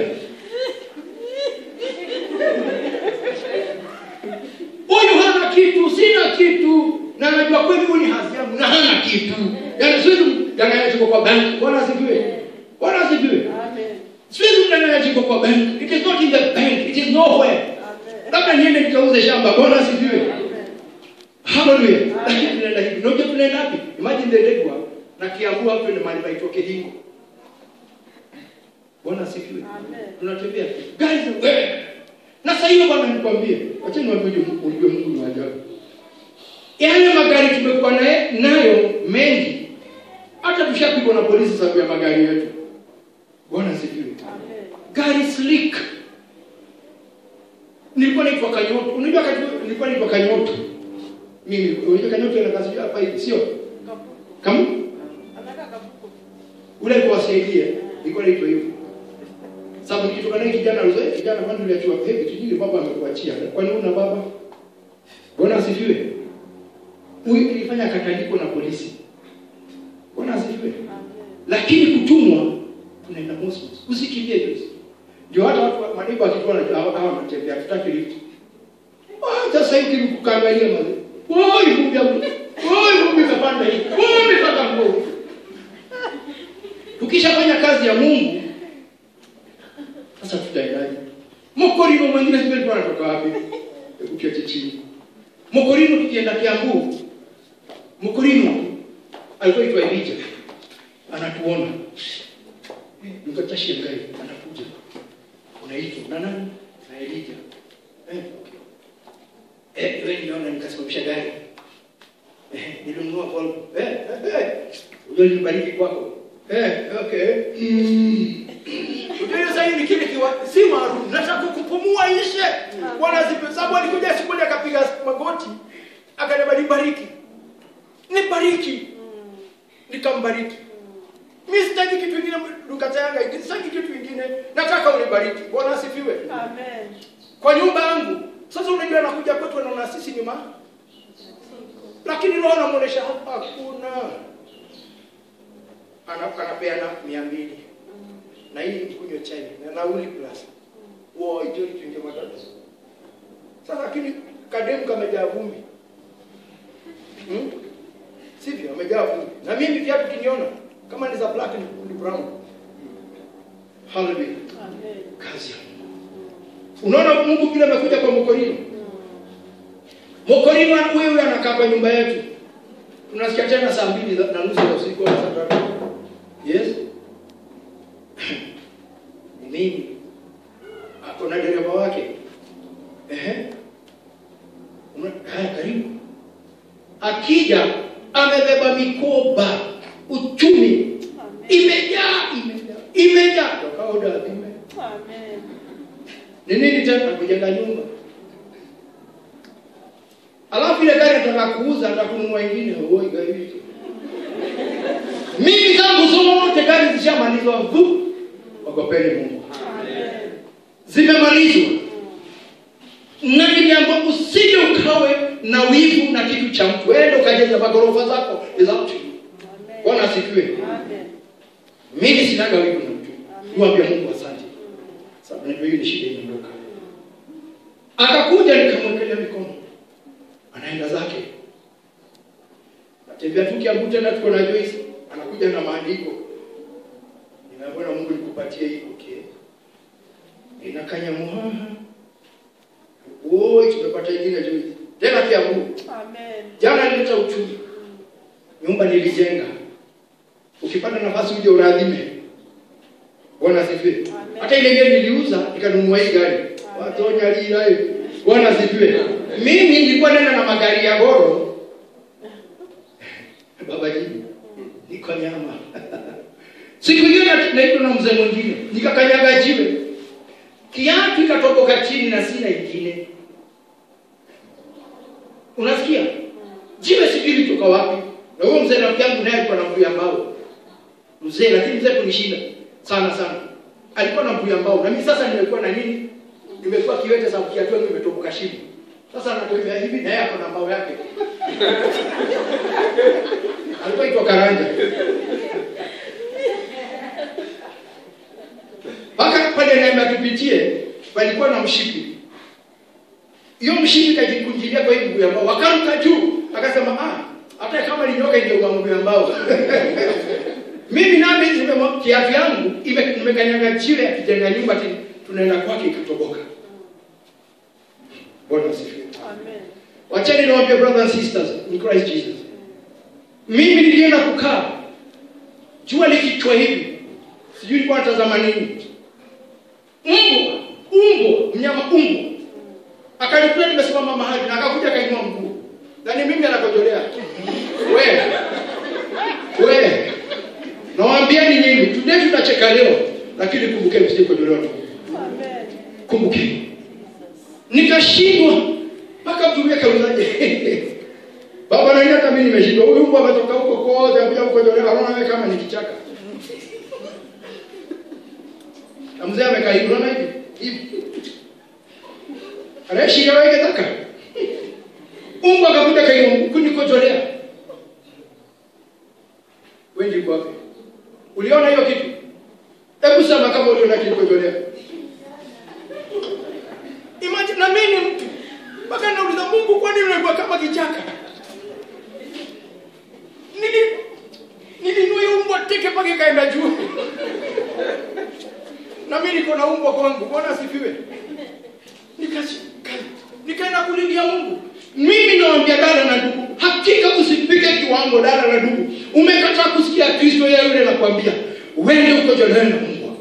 Huyu hana kitu, sina kitu. Na najua kweli huyu ni hazi yangu na hana kitu. Yaani siwezi tuko kwa bank. Bwana asifiwe. Bwana asifiwe. Amen. Siwezi tuko kwa bank. It is not in the bank. It is nowhere. Amen. Labda niende nikauze shamba. Bwana asifiwe. Amen. Hallelujah. Lakini tunaenda hivi. Unajua tunaenda wapi? Imagine the Dendegwa na Kiambu hapo ni mahali paitoke Hingo. Bwana asifiwe. Amen. Tunatembea. Guys, na sasa hiyo Bwana nikwambie. Acha niwaambie ujue Mungu ni ajabu. Yale magari tumekuwa nayo mengi. Hata tushapigwa na polisi sababu ya magari yetu. Bwana asifiwe. Amen. Gari slick. Nilikuwa naitwa Kanyoto. Unajua nilikuwa naitwa Kanyoto. Mimi unajua Kanyoto ina kazi hapa hivi, sio? Kamu? Anataka kapuko. Ule kwa saidia. Nilikuwa naitwa hivyo. Sababu nikitoka naye kijana uzee, kijana bado niliachwa heavy, tujue baba amekuachia. Kwa nini una baba? Bwana asifiwe. Huyu nilifanya akataliko na polisi. Bwana asifiwe. Lakini kutumwa tunaenda Mosmos. Usikimbie hiyo. Ndio hata watu maniba wakitoa na hawa wanatembea tutaki lift. Sasa hivi kukaangalia mzee. Oi kumbe hapo. Oi kumbe kapanda hivi. Kumbe paka nguo. Tukishafanya kazi ya Mungu sasa tutaendaje? Mokorino mwingine sio alikuwa anatoka wapi? Uketi chini. Mokorino tukienda Kiambu. Mokorino alikuwa aitwa Elijah. Anatuona. Nikatashi ngai anakuja. Unaitwa na nani? Na Elijah. Wewe niona nikasababisha gari. Nilinunua Volvo. Unajua nibariki kwako. Okay. Unajua sasa ni kile kiwa si maarufu. Nataka kupumua ishe. Bwana sipe sababu alikuja siku moja akapiga magoti. Akanibariki. Nibariki. Nikambariki. Mimi sitaki kitu kingine dukatanga, sitaki kitu kingine. Nataka unibariki. Bwana asifiwe. Amen. Kwa nyumba yangu. Sasa unajua nakuja kwetu anaona sisi ni lakini roho anamuonesha hapa hakuna. Anapeana 200. Na hii kunywa chai na nauli plus. Wao ndio tuingie matatu. Sasa lakini kademu kamejaa vumbi. Sivyo amejaa vumbi. Na mimi viatu kiniona kama ni za black ni brown. Hallelujah. Amen. Kazi ya Mungu. Unaona Mungu kile amekuja kwa Mokorino. Mokorino wewe anakaa kwa nyumba yetu. Tunasikia tena saa 2:30 za usiku au saa 3. Yes. Mimi akona dereva wake. Haya karibu. Akija amebeba mikoba, uchumi. Imejaa. Toka adime. Amen. Ni nini tena kujenga nyumba? Alafu ile gari nataka kuuza, nataka kununua nyingine, oi gari hili. Mimi zangu zote gari zishamalizwa vu. Ogopeni Mungu. Amen. Zimemalizwa. Na niliambiwa usije ukawe na wivu na kitu cha mtu. Wewe ukajenga magorofa zako, is up to you. Amen. Bwana asifiwe. Amen. Mimi sinaga wivu na mtu. Niwaambia Mungu asante. Sababu ndio hiyo ni shida inaondoka. Akakuja nikamwekelea mikono. Anaenda zake. Natembea tu Kiambu tena tuko na Joyce, anakuja na maandiko. Nimeona Mungu nikupatie hii okay. Inakanya muhaha. Tumepata ingine Joyce. Tena Kiambu. Amen. Jana nileta uchumi. Nyumba nilijenga. Ukipata nafasi uje uradhime. Bwana asifiwe. Hata ile gari niliuza nikanunua hii gari. Watonya lile. Bwana asifiwe. Mimi nilikuwa nenda na magari ya goro. Baba jibu. Niko nyama. Siku hiyo naitwa na mzee mwingine. Nikakanyaga jiwe. Kiatu kikatoboka chini na sina ingine. Unasikia? Jiwe sijui litoka wapi. Na huyo mzee rafiki yangu naye alikuwa na mbuya mbao. Mzee lakini mzee kunishinda sana. Alikuwa na mbuya mbao. Na mimi sasa nimekuwa na nini? Nimekuwa kiwete sababu kiatu yangu imetoboka chini. Sasa anatembea hivi na yeye ako na mbao yake. Alikuwa iko Karanja. Paka pale naenda tupitie, walikuwa na mshipi. Hiyo mshipi kajikunjilia kwa hiyo mbuya mbao. Wakaruka juu, akasema hata kama linyoka ndio kwa mbuya mbao. Mimi nami kiatu yangu nimekanyaga jiwe akijenga nyumba tunaenda kwake ikatoboka. Bwana asifiwe. Amen. Wacheni niwaambie brothers and sisters in Christ Jesus. Mimi nilienda kukaa. Jua likichwa hivi. Sijui nilikuwa natazama nini. Mnyama umbo. Akalikuwa nimesimama mahali na akakuja akainua mguu. Yaani mimi anakojolea. Wewe. Nawaambieni nyinyi, today tunacheka leo, lakini kumbukeni msikojolewa. Amen. Kumbukeni. Nikashindwa mpaka mtumie kauzaje. Baba na hata mimi nimeshindwa. Huyu mbwa ametoka huko kote, anakuja kukojolewa, anaona wewe kama ni kichaka. Na mzee amekaa hivi, unaona hivi? Hivi. Anashi ya wewe taka. Mungu akakuta kaimo kunikojolea. Wewe uko wapi? Uliona hiyo kitu? Hebu sema kama uliona kitu kujolea. Imagine na mimi mtu. Mpaka nauliza Mungu kwa nini unakuwa kama kichaka? Nilinua umbwa teke pake kaenda juu. Na mimi niko na umbwa kwangu. Bwana asifiwe. Nikaenda kulilia Mungu. Mimi naambia dada na ndugu, hakika usipige kiwango dada na ndugu. Umekataa kusikia Kristo yeye yule anakuambia, wewe uko jana na Mungu.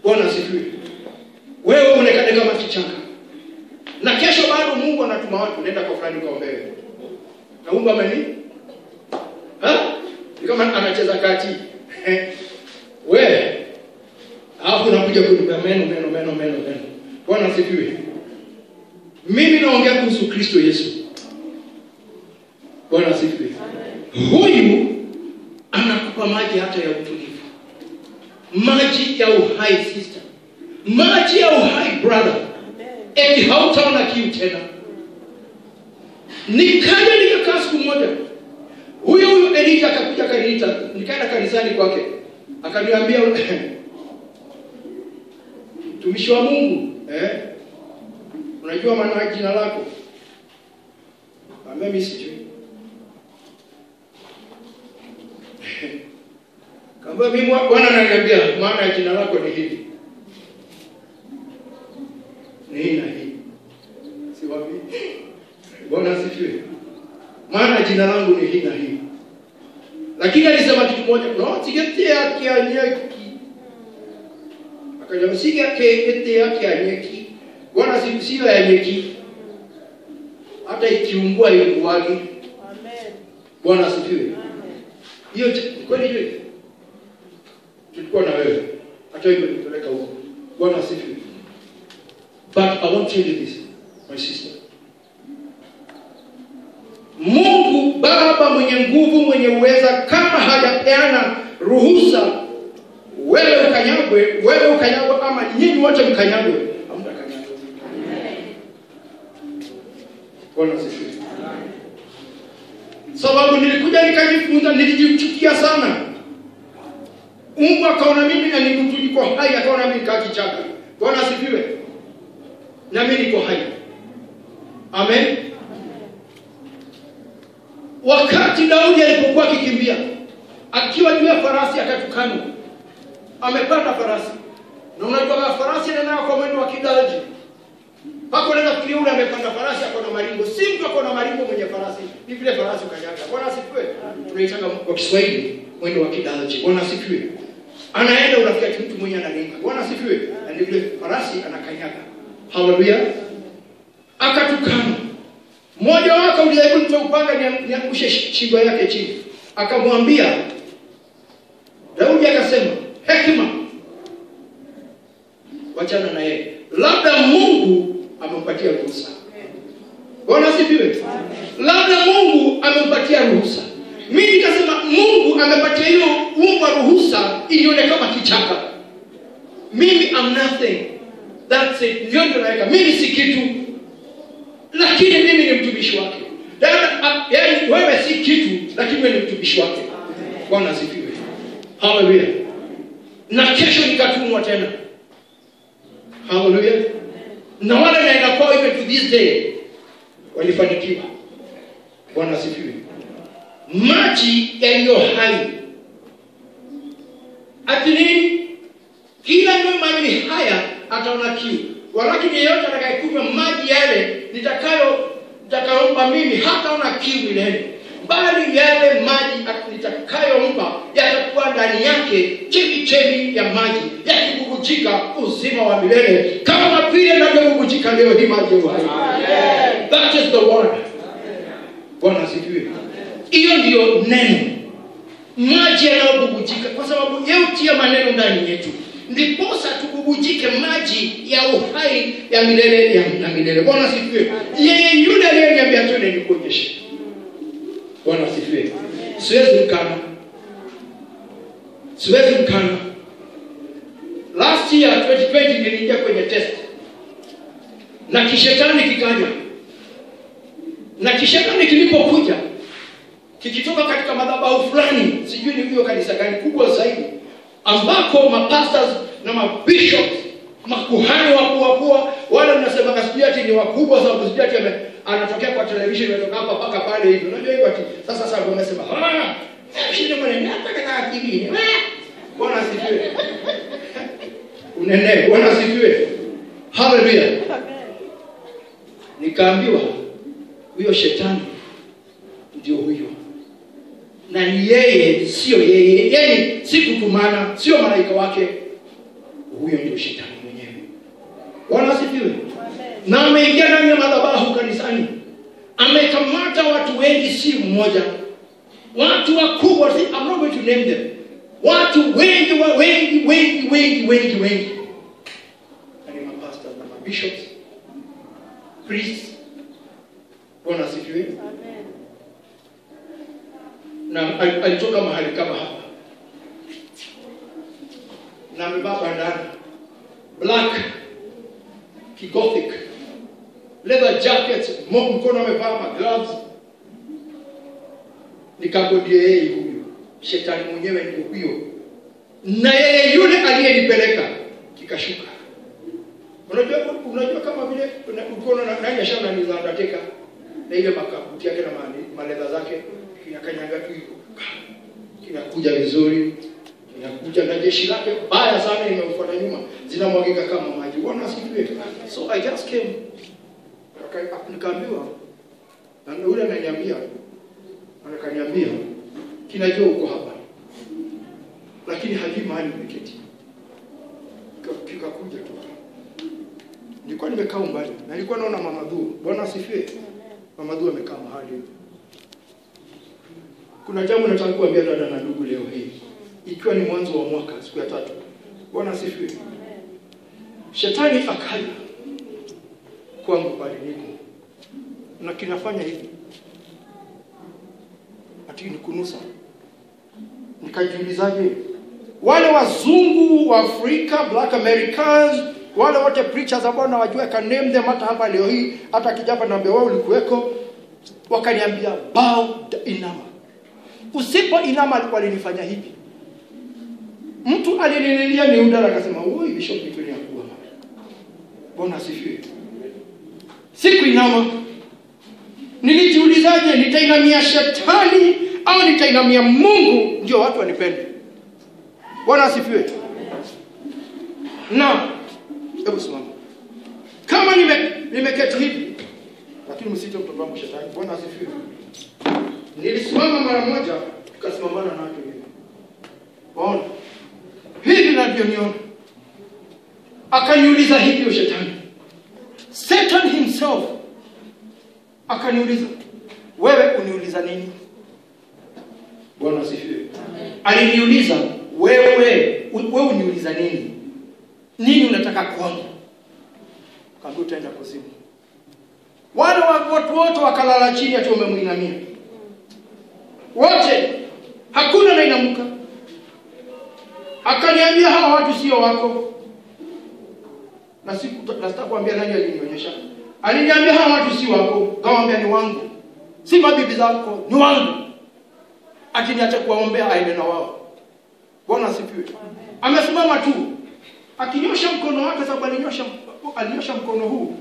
Bwana asifiwe. Wewe unaonekana kama kichaka. Na kesho bado Mungu anatuma watu nenda kwa fulani kaombewe. Na Mungu ameni? Ni kama anacheza kati. Wewe alafu unakuja kuniambia meno. Bwana asifiwe. Mimi naongea kuhusu Kristo Yesu. Bwana asifiwe. Huyu anakupa maji hata ya utulivu. Maji ya uhai sister. Maji ya uhai brother. Eti hautaona kiu tena. Nikaja nikakaa siku moja. Huyu Elita akakuja kanisa, nikaenda kanisani kwake. Akaniambia mtumishi wa Mungu, unajua maana ya jina lako? Mimi sijui. Kamba mimi Bwana ananiambia maana ya jina lako ni hili. Ni hii na hii. Si wapi? Bwana asifiwe. Maana jina langu ni hii na hii. Lakini alisema kitu moja, no, sigetea kianyeki. Akajua sigetea kianyeki. Bwana asifiwe ya nyeki. Hata ikiungua hiyo kuwagi. Amen. Bwana asifiwe. Hiyo kweli hiyo. Tulikuwa na wewe. Hata hivyo nipeleka huko. Bwana asifiwe. But I want to tell you this, my sister. Mungu Baba mwenye nguvu, mwenye uweza, kama hajapeana ruhusa wewe ukanyagwe ama nyinyi wote mkanyagwe, hamtakanyagwa. Bwana asifiwe. Sababu nilikuja nikajifunza, nilijichukia sana. Mungu akaona mimi na mtu niko hai, akaona mimi kakichaka. Bwana asifiwe. Na mimi niko hai. Amen. Wakati Daudi alipokuwa akikimbia, akiwa juu ya farasi akatukana. Amepanda farasi. Na unajua farasi anaenda kwa mwendo wa kidaji. Pako nenda kufikiria yule amepanda farasi ako na maringo. Si mtu ako na maringo mwenye farasi. Ni vile farasi ukanyaga. Bwana asifiwe. Tunaitaka kwa Kiswahili mwendo wa kidaji. Bwana asifiwe. Anaenda unafikia mtu mwenye analinga. Bwana asifiwe. Na ni vile farasi anakanyaga. Haleluya. Akatukana. Mmoja wake ulijaribu kutoa upanga niangushe shingo yake chini. Akamwambia Daudi akasema, hekima. Wachana na yeye. Labda Mungu amempatia ruhusa. Bwana asifiwe. Labda Mungu amempatia ruhusa. Mimi nikasema Mungu amepatia hiyo umbwa ruhusa ione kama kichaka. Mimi am nothing. That's it. Ndio naweka. Mimi si kitu. Lakini mimi ni mtumishi wake. Yaani wewe si kitu, lakini wewe ni mtumishi wake. Bwana asifiwe. Hallelujah. Na kesho nikatumwa tena. Hallelujah. Na wale naenda kwa even to this day walifanikiwa. Bwana asifiwe. Maji yaliyo hai. Ati nini? Kila mtu maji haya ataona kiu. Walakini yeyote atakayekunywa maji yale nitakayompa mimi hataona kiu milele. Bali yale maji nitakayompa yatakuwa ndani yake chemchemi ya maji yakibubujika uzima wa milele kama vile inavyobubujika leo hii maji ya uhai. Amen. That is the word. Bwana asifiwe. Hiyo ndio neno. Maji yanayobubujika kwa sababu yeye hutia maneno ndani yetu. Ndiposa tububujike maji ya uhai ya milele ya milele. Bwana asifiwe. Yeye yule aliyeniambia twende nikuonyeshe. Bwana asifiwe. Siwezi mkana. last year 2020 niliingia kwenye test. Na kishetani kikaja. Na kishetani kilipokuja kikitoka katika madhabahu fulani, sijui ni hiyo kanisa gani kubwa zaidi, ambako mapastors na mabishops, makuhani wakubwa, wale mnasema kasijui ati ni wakubwa sababu sijui ati anatokea kwa television anatoka hapa mpaka pale hivi. Unajua hiyo ati sasa wamesema shida mwana nataka na TV. Bwana asifiwe. Unene, Bwana asifiwe. Hallelujah. Amen. Nikaambiwa huyo shetani ndio huyo. Na ni yeye, sio yeye. Yaani si kutumana, sio malaika wake. Huyo ndio shetani mwenyewe. Bwana asifiwe. Amen. Na ameingia ndani ya madhabahu kanisani. Amekamata watu wengi, si mmoja. Watu wakubwa, I'm not going to name them. Watu wengi. Ni mapastors na mabishops, priests. Bwana asifiwe. Amen. Na alitoka mahali kama hapa. Na amevaa bandana black kigothic, leather jacket, mkono amevaa gloves. Nikagodie yeye huyo. Shetani mwenyewe ndio huyo. Na yeye yule aliyenipeleka kikashuka. Unajua kama vile ukono na nani ashana ni za Undertaker na ile makabuti yake na maledha zake kinakanyaga tu hivyo. Kinakuja vizuri. Kinakuja na jeshi lake baya sana limefuata nyuma. Zinamwagika kama maji. Bwana asifiwe. So I just came. Nikaambiwa na yule ananiambia kinajua uko hapa. Lakini hajui mahali umeketi. Kikakuja tu. Nilikuwa nimekaa mbali. Na nilikuwa naona Mama Dhu. Bwana asifiwe. Mama Dhu amekaa mahali. Kuna jambo nataka kuambia dada na ndugu leo hii. Ikiwa ni mwanzo wa mwaka siku ya 3. Bwana asifiwe. Shetani akaja kwangu pale niko. Na kinafanya hivi. Ati ni kunusa. Nikajiulizaje? Wale wazungu wa Afrika, Black Americans, wale wote preachers ambao nawajua can name them hata hapa leo hii, hata kijapa naambia wewe ulikuweko, wakaniambia bow inama. Usipo inama walinifanya hivi. Mtu alinilia ni udara akasema, "Oi bishop kitu ni akua." Bwana asifiwe. Siku inama. Nilijiulizaje, nitainamia shetani au nitainamia Mungu ndio watu wanipende? Bwana asifiwe. Na hebu simama. Kama nimeketi hivi, lakini msije mtoto wangu shetani. Bwana asifiwe. Nilisimama mara moja, tukasimamana na watu hivi. Bwana. Hivi ndio niona. Akaniuliza hivi shetani. Satan himself akaniuliza, wewe uniuliza nini? Bwana asifiwe. Aliniuliza, wewe uniuliza nini? Nini unataka kwangu? Kaambia utaenda kuzimu. Wale watu wote wakalala chini ati umemuinamia. Wote hakuna anainamuka. Akaniambia hawa watu sio wako. Na sitakwambia nani alinionyesha. Aliniambia hawa watu si wako, kawaambia ni wangu. Si mabibi zako, ni wangu. Akiniacha kuwaombea aende na wao. Bwana asifiwe. Amesimama tu. Akinyosha mkono wake sababu alinyosha mkono huu.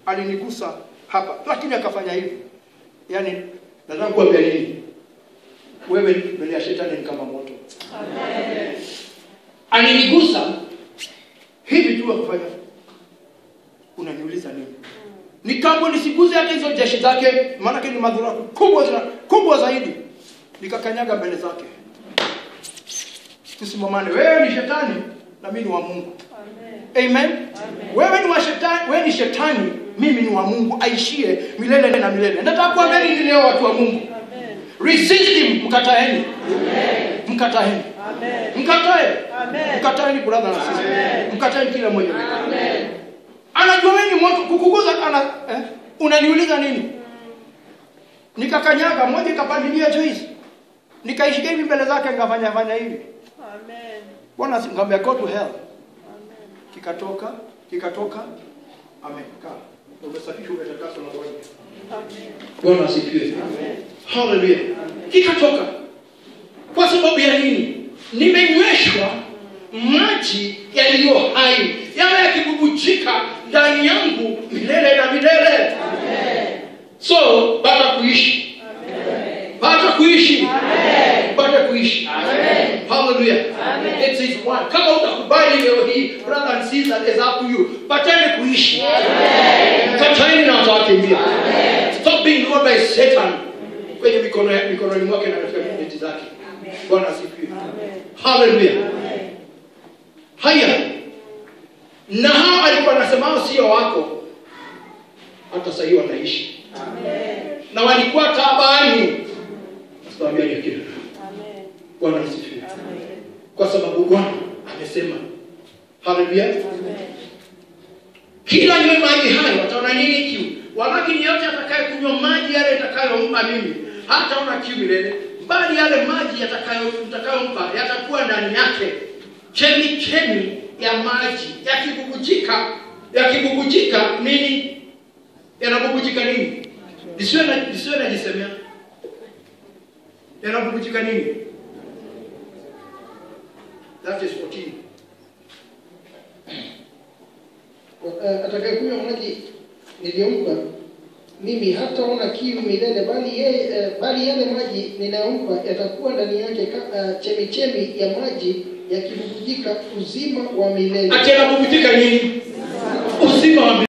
Alinigusa hapa. Lakini akafanya hivi. Yaani nataka kuambia nini? Wewe mbele ya shetani ni kama moto. Amen. Alinigusa hivi tu akafanya. Unaniuliza nini? Nikambo nisiguze hata hizo jeshi zake, maana ni madhara kubwa zaidi. Nikakanyaga mbele zake. Tusimamane, wewe ni shetani na mimi ni wa Mungu. Amen. Amen. Wewe ni wa shetani, wewe ni shetani, mimi ni wa Mungu aishie milele na milele. Nataka kuambia nini leo watu wa Mungu? Amen. Resist him, mkataeni. Amen. Mkataeni. Amen. Mkatae. Amen. Mkataeni brother na sister. Mkataeni kila mmoja. Amen. Anajua wewe ni moto kukuguza unaniuliza nini? Nikakanyaga moja ikapandilia Joyce. Nikaishika hivi mbele zake ngafanya hivi. Amen. Bwana ngambia go to hell. kikatoka. Amen. Umesafishwa, umetakaswa na Bwana. Amen. Bwana asifiwe. Amen. Hallelujah. Kikatoka. Kwa sababu ya nini? Nimenyweshwa maji yaliyo hai, yale yakibubujika ndani yangu milele na milele. Amen. So baada kuishi. Amen. Baada kuishi. Amen. Baada kuishi. Amen. Hallelujah. Amen. It is one. Kama utakubali leo hii, brother and sister, is up to you. Batende kuishi. Amen. Kataini na utakimbia. Amen. Stop being ruled by Satan. Kwenye mikononi mwake na katika mikono zake. Bwana asifiwe. Amen. Hallelujah. Amen. Haya. Na hao alikuwa anasema sio wako. Hata sasa hivi wanaishi. Amen. Na walikuwa taabani. Tuambia ni kile. Amen. Bwana asifiwe. Amen. Kwa sababu Bwana amesema. Hallelujah. Amen. Kila yule maji hayo wataona nini kiu? Walakini yote atakaye kunywa maji yale atakayompa mimi, hata una kiu milele, bali yale maji atakayompa yatakuwa ndani yake chemi ya maji yakibubujika nini? Yanabubujika nini? Disiwe na jisemea. Yanabubujika nini? That is 14. Atakayekunywa maji niliyompa mimi hataona kiu milele, bali yale maji ninayompa yatakuwa ndani yake chemi ya maji yakibubujika uzima wa milele. Atakayebubujika nini? Uzima wa milele.